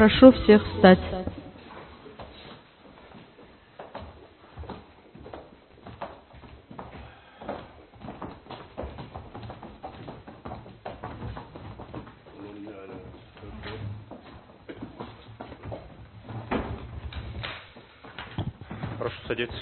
Прошу всех встать. Прошу садиться.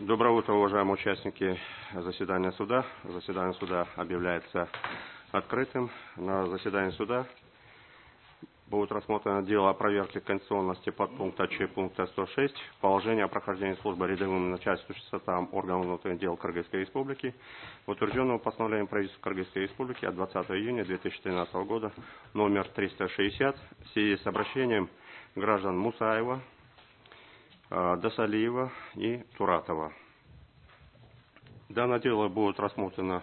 Доброе утро, уважаемые участники заседания суда. Заседание суда объявляется открытым. На заседании суда будет рассмотрено дело о проверке конституционности подпункта Ч пункта 106 положение о прохождении службы рядовым начальствующим составом органов внутренних дел Кыргызской Республики, утвержденного постановлением правительства Кыргызской Республики от 20 июня 2013 года номер 360 в связи с обращением граждан Мусаева, Досалиева и Туратова. Данное дело будет рассмотрено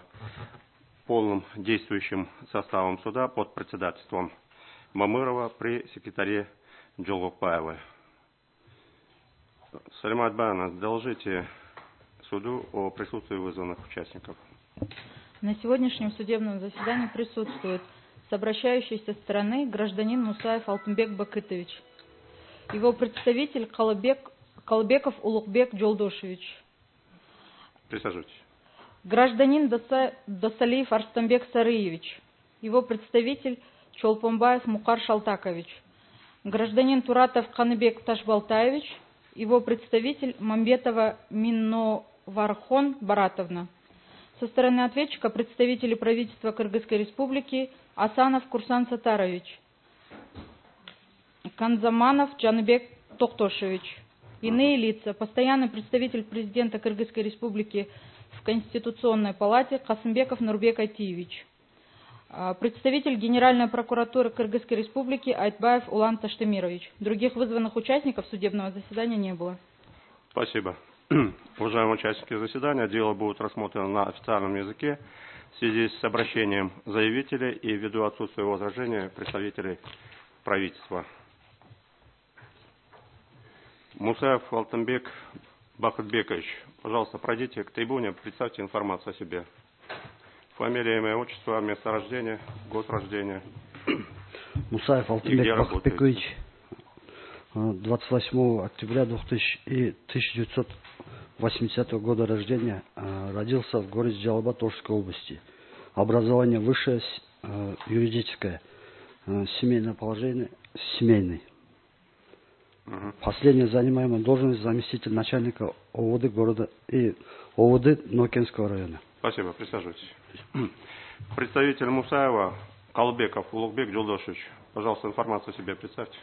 полным действующим составом суда под председательством Мамырова при секретаре Джолгокпаевой. Салима Айтбаевна, доложите суду о присутствии вызванных участников. На сегодняшнем судебном заседании присутствует с обращающейся стороны гражданин Мусаев Алтынбек Бакытович, его представитель Калыбеков Улукбек Джолдошевич. Присаживайтесь. Гражданин Досалиев Арстамбек Сарыевич, его представитель Чолпонбаев Мукар Шалтакович. Гражданин Туратов Каныбек Ташбалтаевич, его представитель Мамбетова Минновархон Баратовна. Со стороны ответчика представители правительства Кыргызской Республики Асанов Курсан Сатарович, Канзаманов Джаныбек Токтошевич. Иные лица: постоянный представитель президента Кыргызской Республики в Конституционной палате Касымбеков Нурбек Айтиевич. Представитель Генеральной прокуратуры Кыргызской Республики Айтбаев Улан Таштемирович. Других вызванных участников судебного заседания не было. Спасибо. Уважаемые участники заседания, дело будет рассмотрено на официальном языке в связи с обращением заявителей и ввиду отсутствия возражения представителей правительства. Мусаев Алтынбек Бакытбекович, пожалуйста, пройдите к трибуне, представьте информацию о себе. Фамилия, имя, отчество, место рождения, год рождения. Мусаев Алтынбек Бакытбекович, 28 октября 1980 года рождения, родился в городе Жалабат Ошской области. Образование высшее, юридическое, семейное положение, семейный. Последняя занимаемая должность заместитель начальника ОВД города и ОВД Нокенского района. Спасибо, присаживайтесь. Представитель Мусаева Калыбеков Улукбек Джолдошевич, пожалуйста, информацию о себе представьте.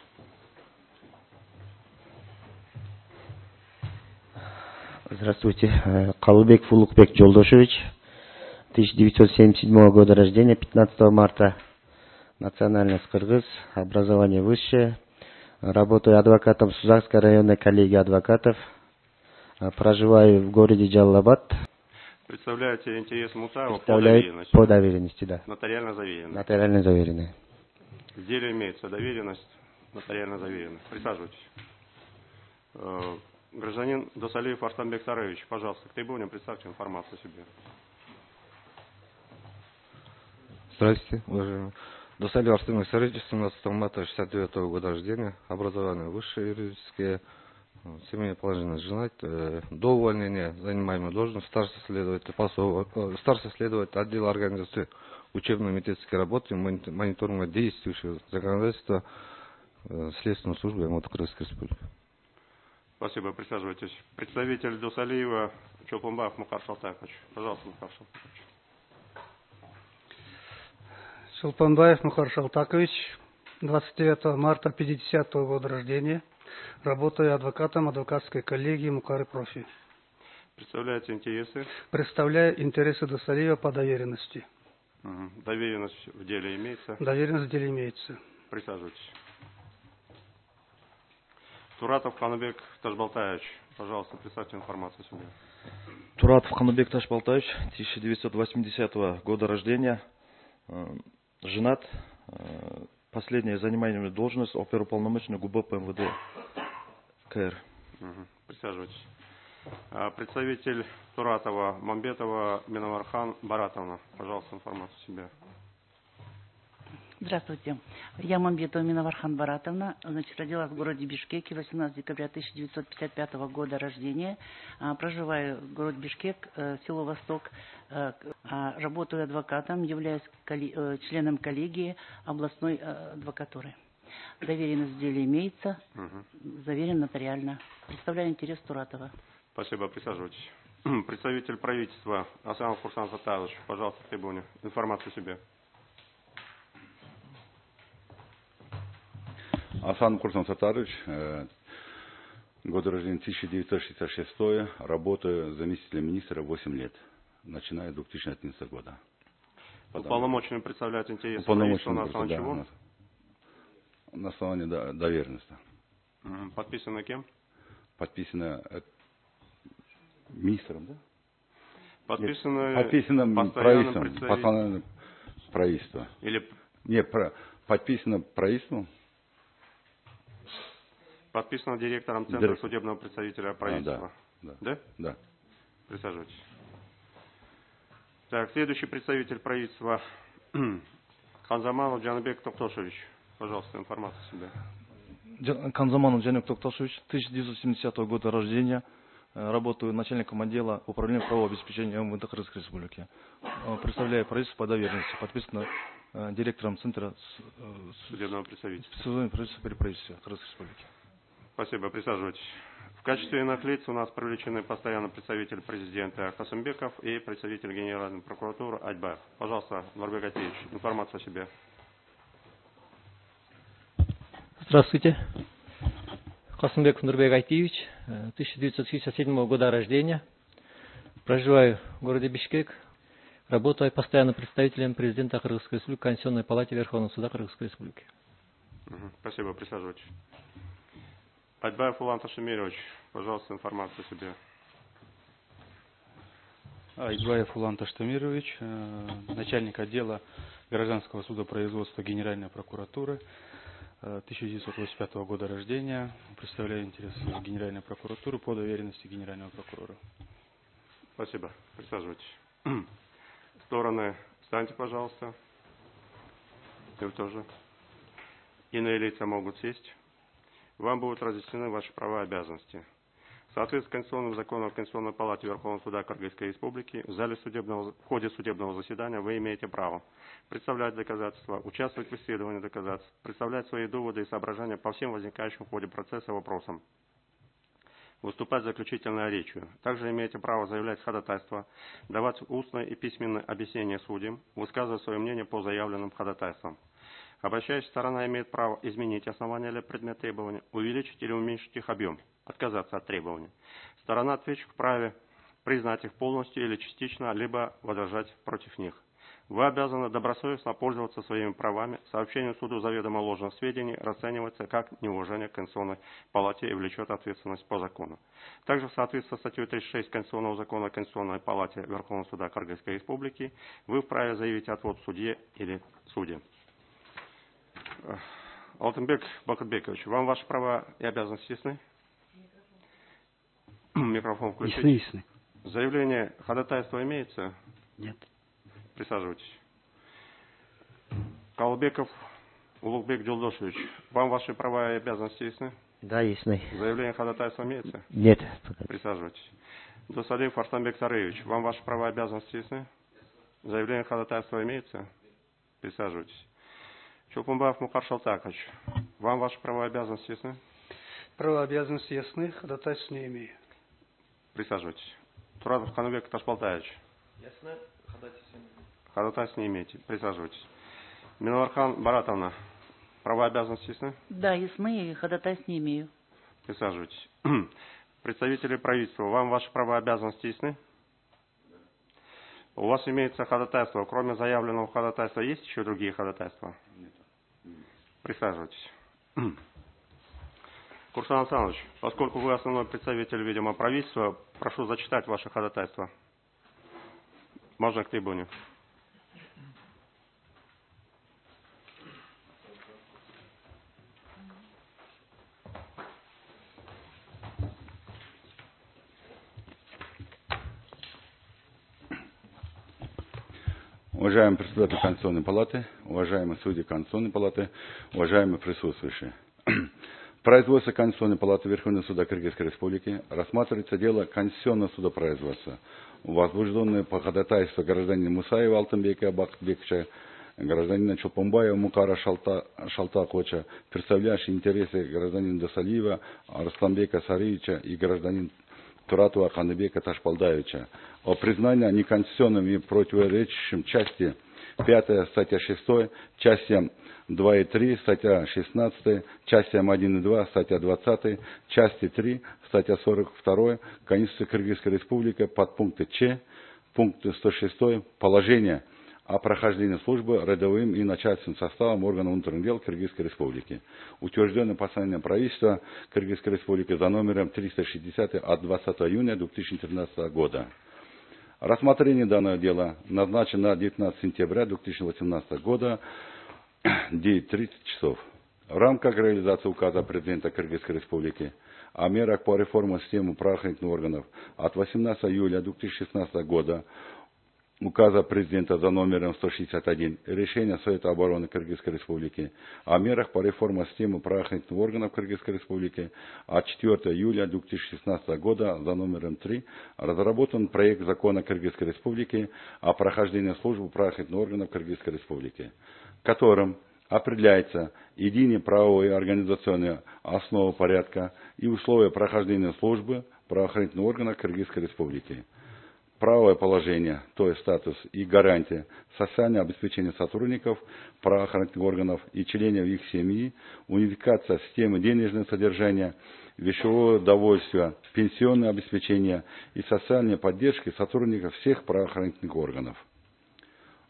Здравствуйте. Калыбеков Улукбек Джолдошевич, 1977 года рождения, 15 марта, национальность кыргыз, образование высшее, работаю адвокатом Сузакской районной коллегии адвокатов, проживаю в городе Джалалабад. Представляете интерес Мусаева по доверенности? По доверенности, да. Нотариально заверенный. Нотариально заверенный. В деле имеется доверенность, нотариально заверенная. Присаживайтесь. Гражданин Досалиев Арстамбек Сарыевич, пожалуйста, к трибуне представьте информацию о себе. Здравствуйте, уважаемый. Досалиев Арстамбек Сарыевич, 17 марта 69 года рождения, образование высшее юридическое, семейное положение, женат, до увольнения занимаемую должность, старший следователь отдела организации учебно-методической работы, мониторинга действующего законодательства Следственной службы МВД Кыргызской Республики. Спасибо, присаживайтесь. Представитель Досалиева Чолпонбаев Мукар Шалтакович. Пожалуйста, Мукар Шалтакович. Чолпонбаев Мукар Шалтакович, 29 марта 50 года рождения. Работаю адвокатом адвокатской коллегии Мукары Профи. Представляете интересы? Представляю интересы Досалиева по доверенности. Доверенность в деле имеется? Доверенность в деле имеется. Присаживайтесь. Туратов Каныбек Ташбалтаевич, пожалуйста, представьте информацию о себе. Туратов Каныбек Ташбалтаевич, 1980 года рождения, женат, последнее занимаемую должность оперуполномоченного ГУБ по МВД КР. Присаживайтесь. Представитель Туратова, Мамбетова, Миновархан Баратовна. Пожалуйста, информацию себе. Здравствуйте. Я Мамбетова Миновархан Баратовна. Значит, родилась в городе Бишкеке 18 декабря 1955 года рождения. Проживаю в городе Бишкек, село Восток. Работаю адвокатом, являюсь членом коллегии областной адвокатуры. Доверенность в деле имеется, заверен нотариально. Представляю интерес Туратова. Спасибо, присаживайтесь. Представитель правительства Асанов Курсан Сатарович, пожалуйста, в трибуне. Информацию себе. Асан Курсан Сатарович, год рождения 1966, работаю заместителем министра 8 лет, начиная с 2011 года. Уполномоченный представляет интересы Уполномоченный на основании чего? На основании доверенности. Подписано кем? Подписано министром, да? Подписано правительством. Правительство. Или подписано правительством. Подписано директором Центра судебного представителя правительства. Да. Да. Присаживайтесь. Так, следующий представитель правительства Ханзаманов Джанбек Токтошевич. Пожалуйста, информацию себе. Ханзаманов Джанбек Токтошевич, 1970 года рождения. Работаю начальником отдела управления правового обеспечения МВД Кыргызской Республики. Представляю правительство по доверенности. Подписано директором Центра судебного представительства. Судебного правительства при правительстве Кыргызской Республики. Спасибо, присаживайтесь. В качестве иных лиц у нас привлечены постоянно представитель президента Касымбеков и представитель Генеральной прокуратуры Айтбаев. Пожалуйста, Нурбек Айтиевич, информация о себе. Здравствуйте. Касымбеков Нурбек Айтиевич, 1967 года рождения. Проживаю в городе Бишкек. Работаю постоянно представителем президента Кыргызской Республики в Конституционной палате Верховного суда Кыргызской Республики. Спасибо, присаживайтесь. Айтбаев Улан Ташемирович, пожалуйста, информацию о себе. Айтбаев Улан Таштамирович, начальник отдела гражданского судопроизводства Генеральной прокуратуры, 1985 года рождения, представляю интересы Генеральной прокуратуры по доверенности Генерального прокурора. Спасибо. Присаживайтесь. Стороны, встаньте, пожалуйста. И вы тоже. Иные лица могут сесть. Вам будут разъяснены ваши права и обязанности. В соответствии с Конституционным законом о Конституционной палате Верховного суда Кыргызской Республики в ходе судебного заседания вы имеете право представлять доказательства, участвовать в исследовании доказательств, представлять свои доводы и соображения по всем возникающим в ходе процесса вопросам, выступать заключительной речью. Также имеете право заявлять ходатайство, давать устное и письменное объяснение судьям, высказывать свое мнение по заявленным ходатайствам. Обращающаяся сторона имеет право изменить основания или предмет требования, увеличить или уменьшить их объем, отказаться от требований. Сторона ответчик вправе признать их полностью или частично, либо возражать против них. Вы обязаны добросовестно пользоваться своими правами. Сообщение суду заведомо ложных сведений расценивается как неуважение к Конституционной палате и влечет ответственность по закону. Также в соответствии с статьей 36 Конституционного закона о Конституционной палате Верховного суда Кыргызской Республики вы вправе заявить отвод судье или судье. Алтынбек Бакытбекович, вам ваши права и обязанности ясны? Микрофон включить. Ясны. Заявление ходатайства имеется? Нет. Присаживайтесь. Калбеков Улугбек Джолдошевич, вам ваши права и обязанности ясны? Да, ясны. Заявление ходатайства имеется? Нет. Присаживайтесь. Досалиев Арсланбек Сареевич, вам ваши права и обязанности ясны? Заявление ходатайства имеется? Присаживайтесь. Чулпунбаев Мухар Шалтакович, вам ваши права и обязанности ясны? Права и обязанности ясны, ходатайств не имею. Присаживайтесь. Туратов Ханубек Ташбалтаевич. Ясно. Ходатайств не имеете. Присаживайтесь. Миновархан Баратовна, права и обязанности ясны? Да, ясны, и ходатайств не имею. Присаживайтесь. Представители правительства, вам ваши права и обязанности ясны? У вас имеется ходатайство. Кроме заявленного ходатайства, есть еще другие ходатайства? Нет. Присаживайтесь. Курсан Александрович, поскольку вы основной представитель, видимо, правительства, прошу зачитать ваше ходатайство. Можно к трибуне. Уважаемый председатель Конституционной палаты, уважаемые судьи Конституционной палаты, уважаемые присутствующие. Производство Конституционной палаты Верховного суда Кыргызской Республики рассматривается дело Конституционного судопроизводства, возбужденное по ходатайству гражданина Мусаева Алтынбека Бакытбековича, гражданина Чулпанбаева Мукара Шалтаковича, представляющий интересы гражданина Досалиева Арсланбека Сариевича и гражданина Туратова Каныбека Ташпалдаевича о признании неконституционным и противоречащим части 5 статья 6, частям 2 и 3, статья 16, частям 1 и 2, статья 20, части 3, статья 42 Конституции Кыргызской Республики, подпункты Ч, пункт 106, положение о прохождении службы рядовым и начальственным составом органов внутренних дел Кыргызской Республики, утвержденное постановлением правительства Кыргызской Республики за номером 360 от 20 июня 2013 года. Рассмотрение данного дела назначено на 19 сентября 2018 года, 9:30 часов. В рамках реализации указа президента Кыргызской Республики о мерах по реформе системы правоохранительных органов от 18 июля 2016 года, указа президента за номером 161, решения Совета обороны Кыргызской Республики о мерах по реформе системы правоохранительных органов Кыргызской Республики от 4 июля 2016 года за номером 3 разработан проект закона Кыргызской Республики о прохождении службы правоохранительных органов Кыргызской Республики, которым определяется единая правовая и организационная основа порядка и условия прохождения службы правоохранительных органов Кыргызской Республики. Правовое положение, то есть статус и гарантия социального обеспечения сотрудников правоохранительных органов и членов их семьи, унификация системы денежного содержания, вещевого довольствия, пенсионное обеспечение и социальной поддержки сотрудников всех правоохранительных органов.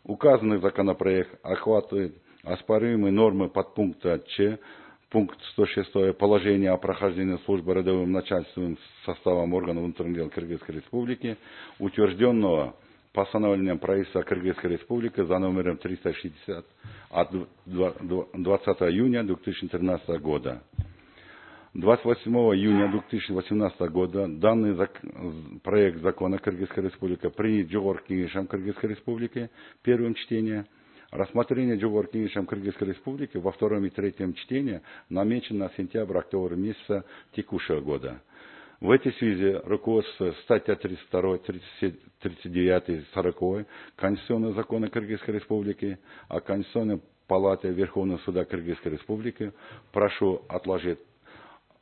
Указанный законопроект охватывает оспоримые нормы подпункта Ч, пункт 106 положение о прохождении службы рядовым начальственным составом органов внутренних дел Кыргызской Республики, утвержденного постановлением правительства Кыргызской Республики за номером 360 от 20 июня 2013 года. 28 июня 2018 года данный проект закона Кыргызской Республики принят Жогорку Кеңешем Кыргызской Республики первым чтением. Рассмотрение Жогорку Кеңешем Кыргызской Республики во втором и третьем чтении намечено на сентябрь-октябрь месяца текущего года. В этой связи руководство статья 32, 39, 40 Конституционного закона Кыргызской Республики о Конституционной палате Верховного суда Кыргызской Республики прошу отложить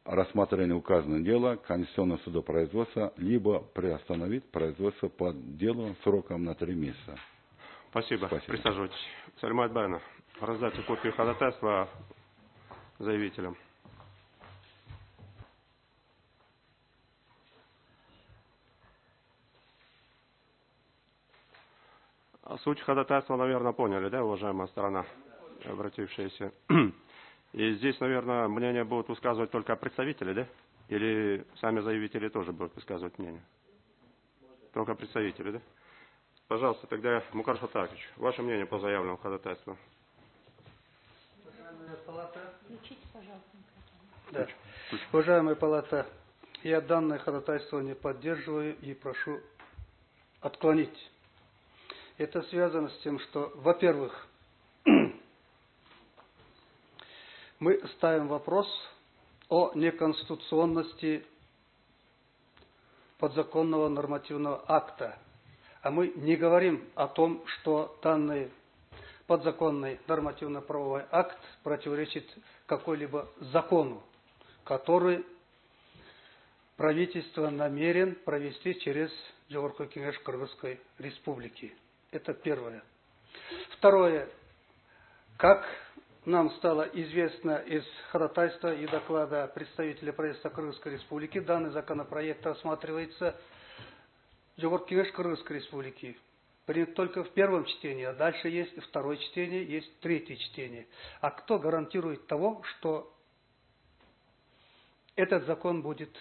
рассмотрение указанного дела Конституционного судопроизводства, либо приостановить производство по делу сроком на 3 месяца. Спасибо. Присаживайтесь. Сальма Айтбаевна, раздайте копию ходатайства заявителям. Суть ходатайства, наверное, поняли, да, уважаемая сторона, обратившаяся? И здесь, наверное, мнение будут высказывать только представители, да? Или сами заявители тоже будут высказывать мнение? Только представители, да? Пожалуйста, тогда, Мукар Шалтакович, ваше мнение по заявленному ходатайству. Уважаемая палата. Да. Уважаемая палата, я данное ходатайство не поддерживаю и прошу отклонить. Это связано с тем, что, во-первых, мы ставим вопрос о неконституционности подзаконного нормативного акта. А мы не говорим о том, что данный подзаконный нормативно-правовой акт противоречит какой-либо закону, который правительство намерен провести через Жогорку Кеңеш Кыргызской Республики. Это первое. Второе. Как нам стало известно из ходатайства и доклада представителя правительства Кыргызской Республики, данный законопроект рассматривается Жогорку Кеңеш Кыргызской Республики. Принят только в первом чтении, а дальше есть второе чтение, есть третье чтение. А кто гарантирует того, что этот закон будет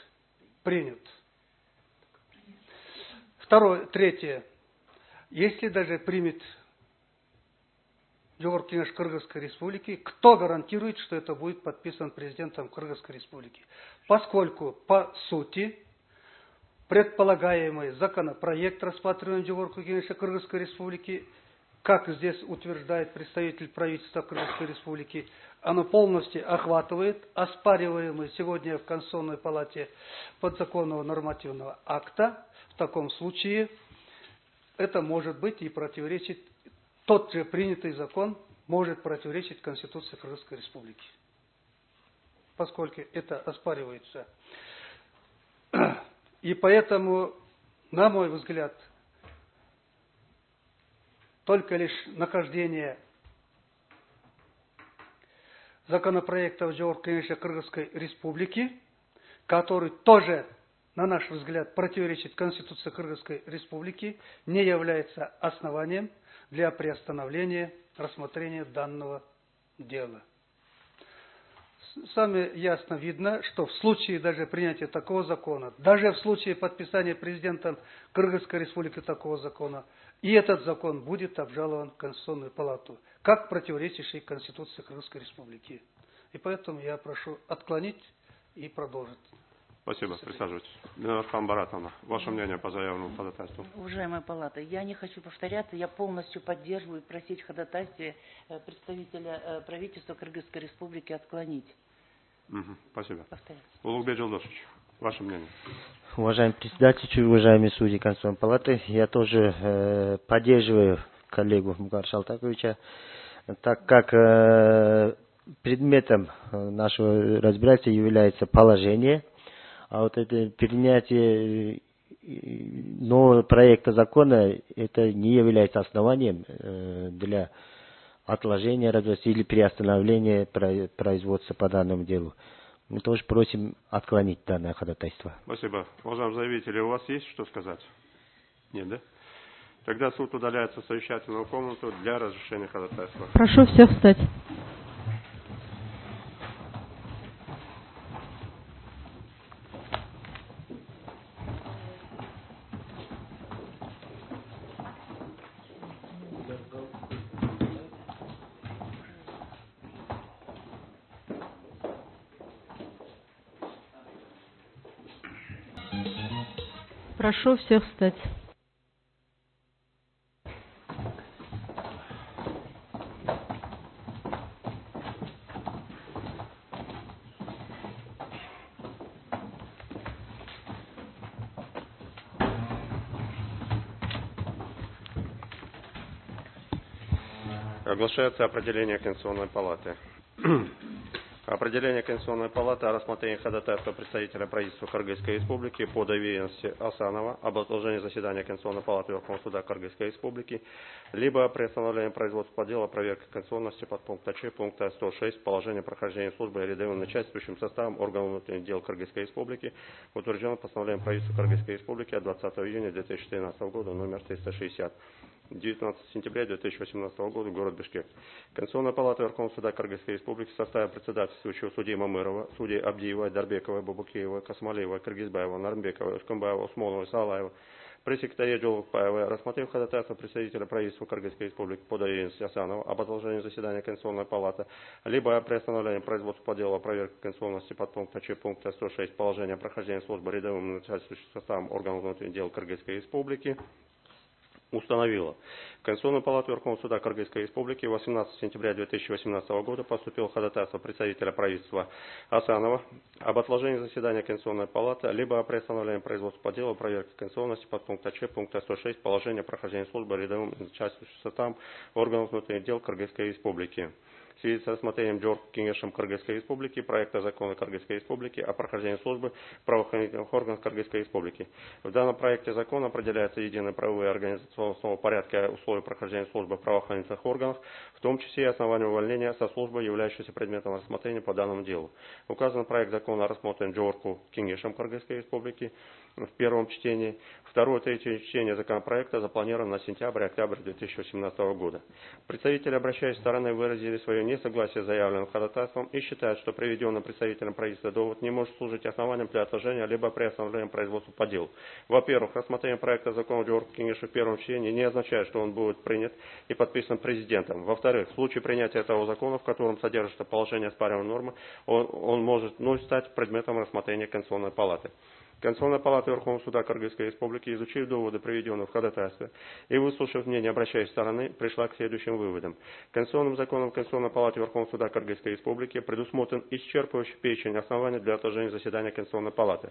принят? Третье. Если даже примет Жогорку Кеңеш Кыргызской Республики, кто гарантирует, что это будет подписан президентом Кыргызской Республики? Поскольку, по сути, предполагаемый законопроект, рассматриваемый Жогорку Кеңеш Кыргызской Республики, как здесь утверждает представитель правительства Кыргызской Республики, оно полностью охватывает оспариваемый сегодня в Конституционной палате подзаконного нормативного акта. В таком случае это может быть и противоречит, тот же принятый закон может противоречить Конституции Кыргызской Республики, поскольку это оспаривается. И поэтому, на мой взгляд, только лишь нахождение законопроекта в Жогорку Кеңеше Кыргызской Республики, который тоже, на наш взгляд, противоречит Конституции Кыргызской Республики, не является основанием для приостановления рассмотрения данного дела. Сами ясно видно, что в случае даже принятия такого закона, даже в случае подписания президентом Кыргызской Республики такого закона, и этот закон будет обжалован в Конституционную палату, как противоречащий Конституции Кыргызской Республики. И поэтому я прошу отклонить и продолжить. Спасибо. Присаживайтесь. Минавархан Баратовна, ваше мнение по заявленному ходатайству? Уважаемая палата, я не хочу повторяться, я полностью поддерживаю и просить в ходатайстве представителя правительства Кыргызской Республики отклонить. Спасибо. Улугбек Жолдошевич, ваше мнение? Уважаемый председатель, уважаемые судьи Конституционной палаты, я тоже поддерживаю коллегу Мугар Шалтаковича, так как предметом нашего разбирательства является положение, а вот это принятие нового проекта закона, это не является основанием для отложения развития или приостановления производства по данному делу. Мы тоже просим отклонить данное ходатайство. Спасибо. Уважаемые заявители, у вас есть что сказать? Нет, да? Тогда суд удаляется в совещательную комнату для разрешения ходатайства. Прошу всех встать. Прошу всех встать. Оглашается определение Конституционной палаты. Определение Конституционной палаты о рассмотрении ходатайства представителя правительства Кыргызской Республики по доверенности Асанова об отложении заседания Конституционной палаты Верховного суда Кыргызской Республики, либо приостановлении производства по делу проверки конституционности подпункта Ч пункта 106 положения прохождения службы рядовым начальствующим составом органов внутренних дел Кыргызской Республики, утверждено постановлением правительства Кыргызской Республики от 20 июня 2013 года номер 360. 19 сентября 2018 года, город Бишкек. Конституционная палата Верховного суда Кыргызской Республики в составе председательствующего судьи Мамырова, судей Абдиева, Дарбекова, Бабукеева, Касмалеева, Кыргызбаева, Нармбекова, Ушкамбаева, Усмонова, Салаева, пресс-секретаря Джолукпаева, рассмотрев ходатайство представителя правительства Кыргызской Республики по доверенности Асанова об отложении заседания Конституционной палаты, либо о приостановлении производства по делу о проверке конституционности подпункта Ч пункта 106 положения прохождения службы рядовым начальствующим составом органов внутренних дел Кыргызской Республики, установила. В Конституционную палату Верховного суда Кыргызской Республики 18 сентября 2018 года поступило ходатайство представителя правительства Асанова об отложении заседания Конституционной палаты, либо о приостановлении производства по делу проверки конституционности подпункта Ч пункта 106 положения прохождения службы рядовым начальствующим составом органов внутренних дел Кыргызской Республики. В связи с рассмотрением Жогорку Кеңешем Кыргызской Республики проекта закона Кыргызской Республики о прохождении службы в правоохранительных органах Кыргызской Республики. В данном проекте закона определяются единые правовые организационные порядки и условия прохождения службы в правоохранительных органах, в том числе и основания увольнения со службы, являющейся предметом рассмотрения по данному делу. Указанный проект закона рассмотрен Жогорку Кеңешем Кыргызской Республики в первом чтении. Второе и третье чтение законопроекта запланировано на сентябрь-октябрь 2018 года. Представители обращающейся стороны выразили свое несогласие с заявленным ходатайством и считают, что приведенный представителем правительства довод не может служить основанием для отложения либо приостановления производства по делу. Во-первых, рассмотрение проекта закона Жогорку Кеңеша в первом чтении не означает, что он будет принят и подписан президентом. Во-вторых, в случае принятия этого закона, в котором содержится положение оспариваемой нормы, он может вновь стать предметом рассмотрения Конституционной палаты. Конституционная палата Верховного суда Кыргызской Республики, изучив доводы, приведенные в ходатайстве, и выслушав мнение обращающей стороны, пришла к следующим выводам. Конституционным законом Конституционной палаты Верховного суда Кыргызской Республики предусмотрен исчерпывающий перечень оснований для отложения заседания Конституционной палаты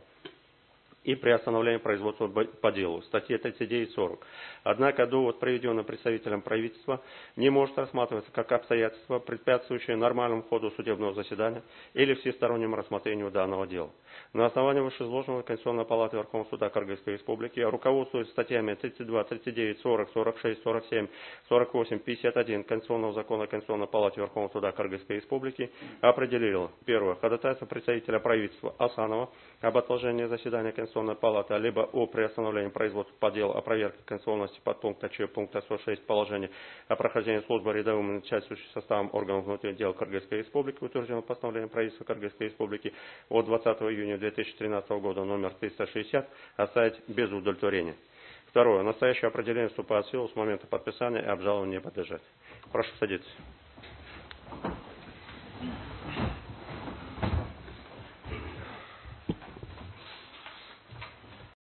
и приостановления производства по делу, статьи 39-40. Однако довод, приведенный представителем правительства, не может рассматриваться как обстоятельство, препятствующее нормальному ходу судебного заседания или всестороннему рассмотрению данного дела. На основании вышеизложенного Конституционная палата Верховного суда Кыргызской Республики, руководствуясь статьями 32, 39, 40, 46, 47, 48, 51 Конституционного закона Конституционной палаты Верховного суда Кыргызской Республики, определила: первое, ходатайство представителя правительства Асанова об отложении заседания Конституционной палаты, либо о приостановлении производства по делу о проверке конституционности подпункта Ч пункта 106 положения о прохождении службы рядовым и начальствующим составом органов внутренних дел Кыргызской Республики, утвержденного постановлением правительства Кыргызской Республики от 20 июня 2013 года номер 360, оставить без удовлетворения. Второе. Настоящее определение вступает в силу с момента подписания и обжалования не подлежит. Прошу садиться.